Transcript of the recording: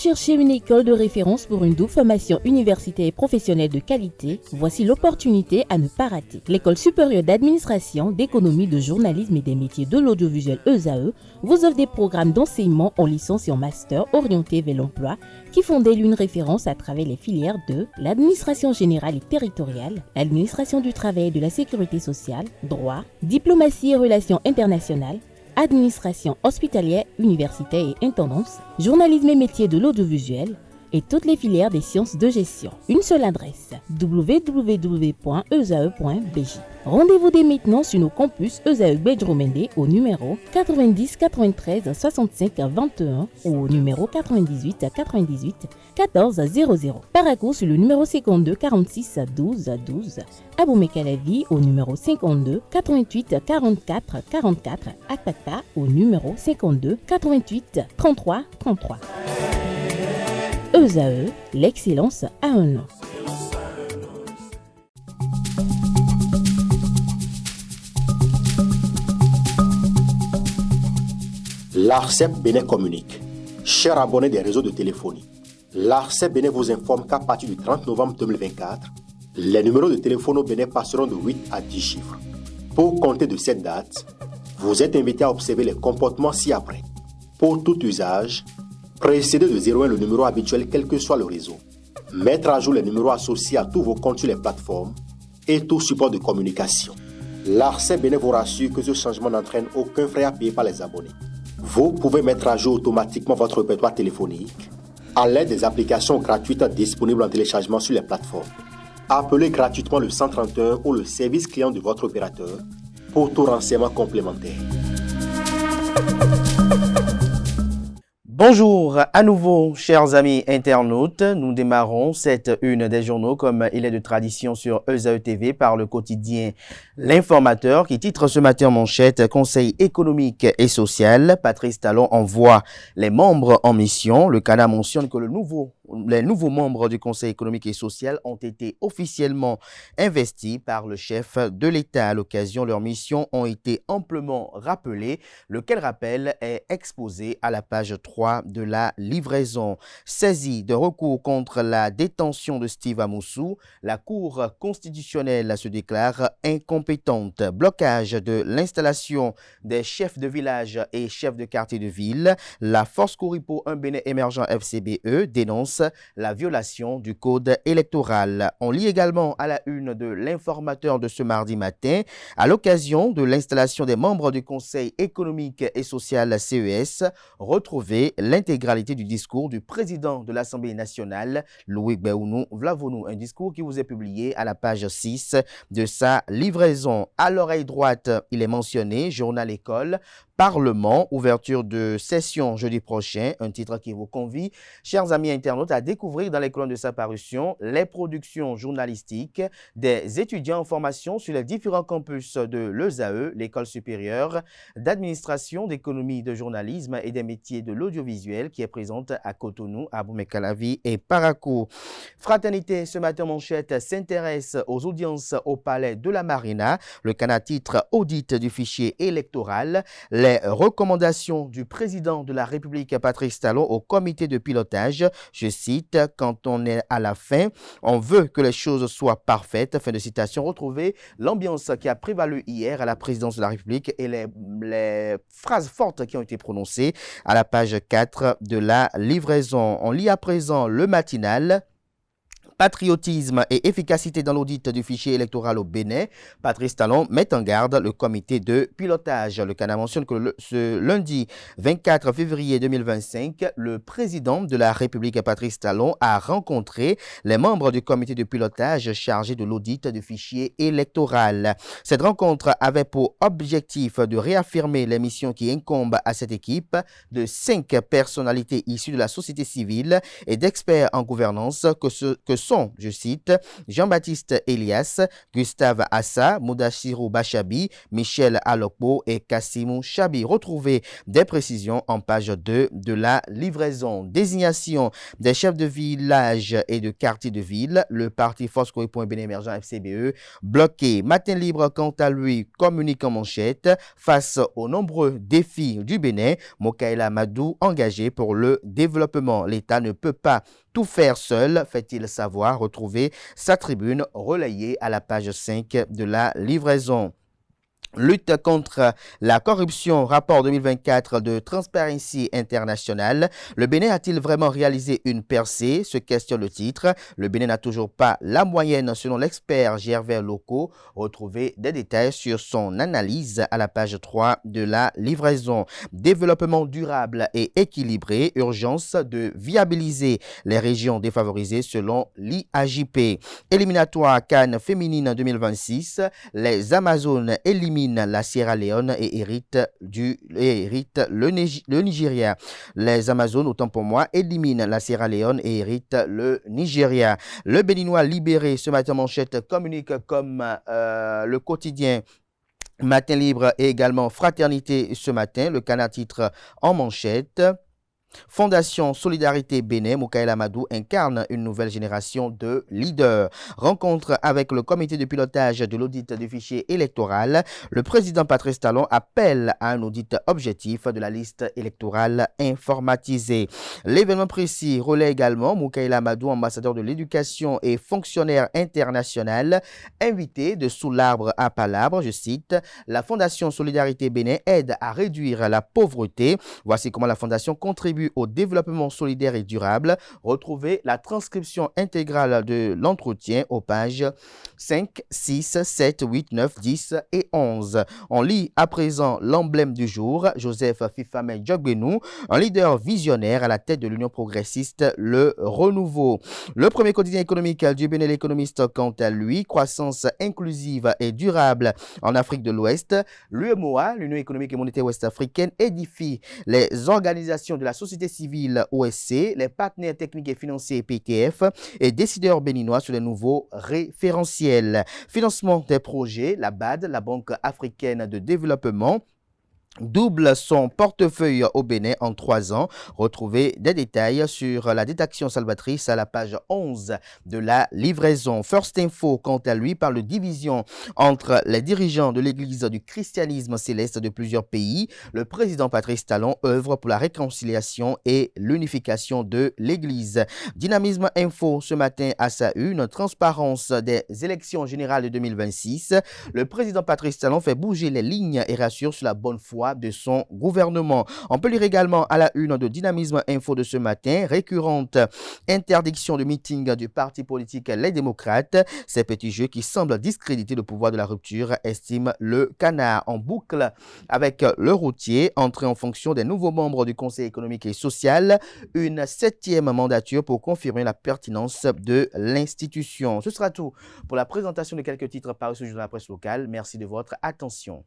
cherchez une école de référence pour une double formation universitaire et professionnelle de qualité? Voici l'opportunité à ne pas rater. L'École supérieure d'administration, d'économie, de journalisme et des métiers de l'audiovisuel ESAE vous offre des programmes d'enseignement en licence et en master orientés vers l'emploi qui font d'elle une référence à travers les filières de l'administration générale et territoriale, l'administration du travail et de la sécurité sociale, droit, diplomatie et relations internationales, administration hospitalière, universitaire et intendance, journalisme et métiers de l'audiovisuel et toutes les filières des sciences de gestion. Une seule adresse, www.esae.bj. Rendez-vous dès maintenant sur nos campus ESAE Bedjromende au numéro 90 93 65 21 ou au numéro 98 98 14 00. Paracourt sur le numéro 52 46 12 12. Aboumé-Calavi au numéro 52 88 44 44. Akpaka au numéro 52 88 33 33. ESAE, l'excellence à un nom. L'ARCEP Bénin communique. Chers abonnés des réseaux de téléphonie, l'ARCEP Bénin vous informe qu'à partir du 30 novembre 2024, les numéros de téléphone au Bénin passeront de 8 à 10 chiffres. Pour compter de cette date, vous êtes invité à observer les comportements ci-après. Pour tout usage, précédez de 01 le numéro habituel quel que soit le réseau. Mettre à jour les numéros associés à tous vos comptes sur les plateformes et tout support de communication. L'ARCEP Bénin vous rassure que ce changement n'entraîne aucun frais à payer par les abonnés. Vous pouvez mettre à jour automatiquement votre répertoire téléphonique à l'aide des applications gratuites disponibles en téléchargement sur les plateformes. Appelez gratuitement le 131 ou le service client de votre opérateur pour tout renseignement complémentaire. Bonjour à nouveau, chers amis internautes. Nous démarrons cette une des journaux comme il est de tradition sur ESAE TV par le quotidien L'Informateur qui titre ce matin en manchette Conseil économique et social. Patrice Talon envoie les membres en mission. Le Canada mentionne que les nouveaux membres du Conseil économique et social ont été officiellement investis par le chef de l'État. À l'occasion, leurs missions ont été amplement rappelées, lequel rappel est exposé à la page 3 de la livraison. Saisie de recours contre la détention de Steve Amoussou, la Cour constitutionnelle se déclare incompétente. Blocage de l'installation des chefs de village et chefs de quartier de ville. La Force Coripo, un Bénin émergent FCBE, dénonce la violation du code électoral. On lit également à la une de l'Informateur de ce mardi matin, à l'occasion de l'installation des membres du Conseil économique et social CES, retrouver l'intégralité du discours du président de l'Assemblée nationale, Louis Béounou Vlavonou, un discours qui vous est publié à la page 6 de sa livraison. À l'oreille droite, il est mentionné, journal école, Parlement, ouverture de session jeudi prochain, un titre qui vous convie, chers amis internautes, à découvrir dans les colonnes de sa parution les productions journalistiques des étudiants en formation sur les différents campus de l'ESAE, l'école supérieure d'administration, d'économie, de journalisme et des métiers de l'audiovisuel qui est présente à Cotonou, à Aboumé-Calavi et Paracourt. Fraternité, ce matin manchette, s'intéresse aux audiences au palais de la Marina. Le Canada titre audit du fichier électoral. Les recommandations du président de la République, Patrice Talon, au comité de pilotage. Je cite, quand on est à la fin, on veut que les choses soient parfaites. Fin de citation. Retrouvez l'ambiance qui a prévalu hier à la présidence de la République et les phrases fortes qui ont été prononcées à la page 4 de la livraison. On lit à présent le matinal. Patriotisme et efficacité dans l'audit du fichier électoral au Bénin. Patrice Talon met en garde le comité de pilotage. Le Canada mentionne que ce lundi 24 février 2025, le président de la République, Patrice Talon, a rencontré les membres du comité de pilotage chargé de l'audit du fichier électoral. Cette rencontre avait pour objectif de réaffirmer les missions qui incombent à cette équipe de 5 personnalités issues de la société civile et d'experts en gouvernance que sont, je cite, Jean-Baptiste Elias, Gustave Assa, Moudachirou Bachabi, Michel Alokpo et Kassimou Chabi. Retrouvez des précisions en page 2 de la livraison. Désignation des chefs de village et de quartier de ville. Le parti Fosco.Bénin émergent FCBE bloqué. Matin Libre, quant à lui, communique en manchette face aux nombreux défis du Bénin. Mokaila Madou engagé pour le développement. L'État ne peut pas tout faire seul, fait-il savoir. Retrouver sa tribune relayée à la page 5 de la livraison. Lutte contre la corruption, rapport 2024 de Transparency International. Le Bénin a-t-il vraiment réalisé une percée? Se questionne le titre. Le Bénin n'a toujours pas la moyenne selon l'expert Gervais Locaux. Retrouvez des détails sur son analyse à la page 3 de la livraison. Développement durable et équilibré. Urgence de viabiliser les régions défavorisées selon l'IAJP. Éliminatoire CAN féminine 2026. Les Amazones éliminent la Sierra Leone et hérite le Nigeria. Les Amazones, autant pour moi, éliminent la Sierra Leone et hérite le Nigeria. Le Béninois libéré, ce matin manchette, communique comme le quotidien Matin Libre et également Fraternité ce matin. Le Canard titre en manchette. Fondation Solidarité Bénin, Mokaila Amadou incarne une nouvelle génération de leaders. Rencontre avec le comité de pilotage de l'audit du fichier électoral. Le président Patrice Talon appelle à un audit objectif de la liste électorale informatisée. L'événement précis relaie également Mokaila Amadou, ambassadeur de l'éducation et fonctionnaire international, invité de Sous l'arbre à Palabre. Je cite, la Fondation Solidarité Bénin aide à réduire la pauvreté. Voici comment la Fondation contribue au développement solidaire et durable. Retrouvez la transcription intégrale de l'entretien aux pages 5, 6, 7, 8, 9, 10 et 11. On lit à présent l'emblème du jour, Joseph Fifame Djogbenou, un leader visionnaire à la tête de l'Union progressiste, le Renouveau. Le premier quotidien économique du Bénin, l'économiste, quant à lui, croissance inclusive et durable en Afrique de l'Ouest. L'UEMOA, l'Union économique et monétaire ouest-africaine, édifie les organisations de la société civile OSC, les partenaires techniques et financiers PTF et décideurs béninois sur les nouveaux référentiels. Financement des projets, la BAD, la Banque africaine de développement, double son portefeuille au Bénin en 3 ans. Retrouvez des détails sur la détection salvatrice à la page 11 de la livraison. First Info, quant à lui, parle de division entre les dirigeants de l'Église du christianisme céleste de plusieurs pays. Le président Patrice Talon œuvre pour la réconciliation et l'unification de l'Église. Dynamisme Info, ce matin à sa une, transparence des élections générales de 2026. Le président Patrice Talon fait bouger les lignes et rassure sur la bonne foi de son gouvernement. On peut lire également à la une de Dynamisme Info de ce matin, récurrente interdiction de meeting du parti politique Les Démocrates. Ces petits jeux qui semblent discréditer le pouvoir de la rupture, estime le Canard. En boucle avec le routier, entrée en fonction des nouveaux membres du Conseil économique et social, une 7e mandature pour confirmer la pertinence de l'institution. Ce sera tout pour la présentation de quelques titres parus ce jour dans la presse locale. Merci de votre attention.